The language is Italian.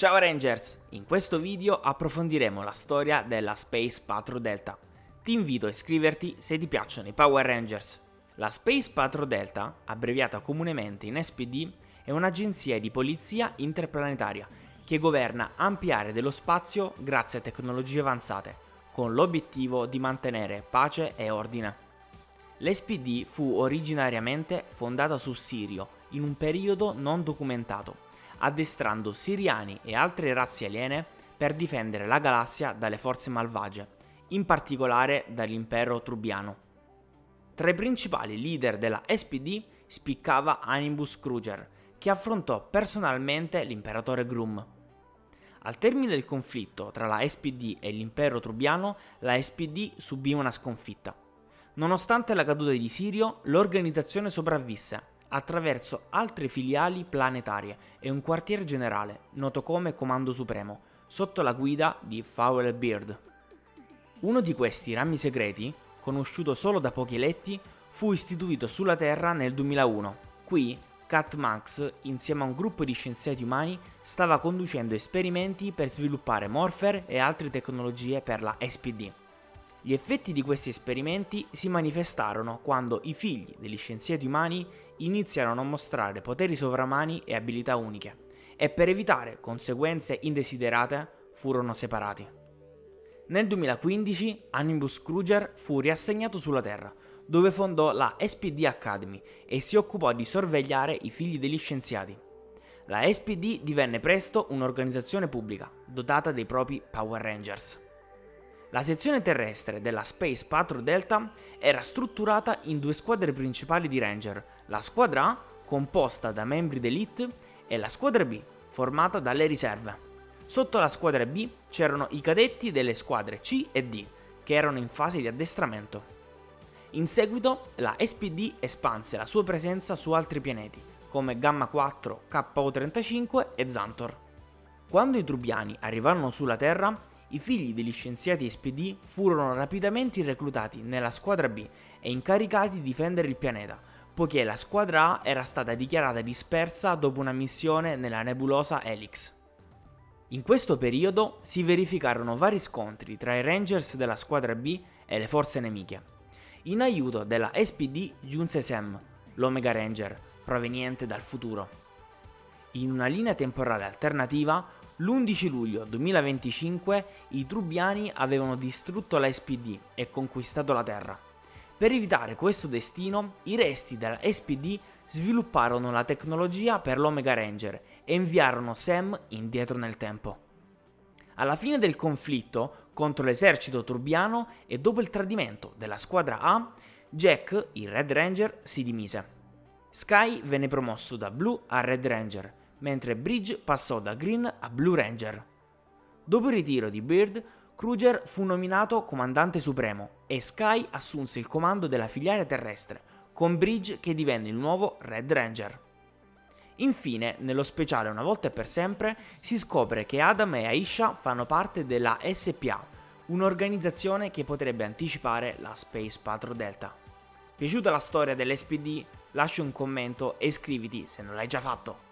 Ciao Rangers! In questo video approfondiremo la storia della Space Patrol Delta. Ti invito a iscriverti se ti piacciono i Power Rangers. La Space Patrol Delta, abbreviata comunemente in SPD, è un'agenzia di polizia interplanetaria che governa ampie aree dello spazio grazie a tecnologie avanzate, con l'obiettivo di mantenere pace e ordine. L'SPD fu originariamente fondata su Sirio in un periodo non documentato, addestrando siriani e altre razze aliene per difendere la galassia dalle forze malvagie, in particolare dall'impero Trubiano. Tra i principali leader della SPD spiccava Animbus Cruger, che affrontò personalmente l'imperatore Grum. Al termine del conflitto tra la SPD e l'impero Trubiano, la SPD subì una sconfitta. Nonostante la caduta di Sirio, l'organizzazione sopravvisse attraverso altre filiali planetarie e un quartier generale, noto come Comando Supremo, sotto la guida di Foul Beard. Uno di questi rami segreti, conosciuto solo da pochi eletti, fu istituito sulla Terra nel 2001. Qui, Cat Max, insieme a un gruppo di scienziati umani, stava conducendo esperimenti per sviluppare Morpher e altre tecnologie per la SPD. Gli effetti di questi esperimenti si manifestarono quando i figli degli scienziati umani iniziarono a mostrare poteri sovramani e abilità uniche, e per evitare conseguenze indesiderate furono separati. Nel 2015 Animbus Cruger fu riassegnato sulla Terra, dove fondò la SPD Academy e si occupò di sorvegliare i figli degli scienziati. La SPD divenne presto un'organizzazione pubblica, dotata dei propri Power Rangers. La sezione terrestre della Space Patrol Delta era strutturata in due squadre principali di Ranger, la squadra A, composta da membri d'Elite, e la squadra B, formata dalle riserve. Sotto la squadra B c'erano i cadetti delle squadre C e D, che erano in fase di addestramento. In seguito, la SPD espanse la sua presenza su altri pianeti, come Gamma 4, KO-35 e Xantor. Quando i Trubiani arrivarono sulla Terra, i figli degli scienziati SPD furono rapidamente reclutati nella squadra B e incaricati di difendere il pianeta, poiché la squadra A era stata dichiarata dispersa dopo una missione nella nebulosa Helix. In questo periodo si verificarono vari scontri tra i Rangers della squadra B e le forze nemiche. In aiuto della SPD giunse Sam, l'Omega Ranger, proveniente dal futuro. In una linea temporale alternativa, l'11 luglio 2025 i Trubiani avevano distrutto la SPD e conquistato la Terra. Per evitare questo destino, i resti della SPD svilupparono la tecnologia per l'Omega Ranger e inviarono Sam indietro nel tempo. Alla fine del conflitto contro l'esercito Trubiano e dopo il tradimento della squadra A, Jack, il Red Ranger, si dimise. Sky venne promosso da Blue a Red Ranger, mentre Bridge passò da Green a Blue Ranger. Dopo il ritiro di Beard, Cruger fu nominato comandante supremo e Sky assunse il comando della filiale terrestre, con Bridge che divenne il nuovo Red Ranger. Infine, nello speciale Una volta e per sempre, si scopre che Adam e Aisha fanno parte della SPA, un'organizzazione che potrebbe anticipare la Space Patrol Delta. Piaciuta la storia dell'SPD? Lascia un commento e iscriviti se non l'hai già fatto.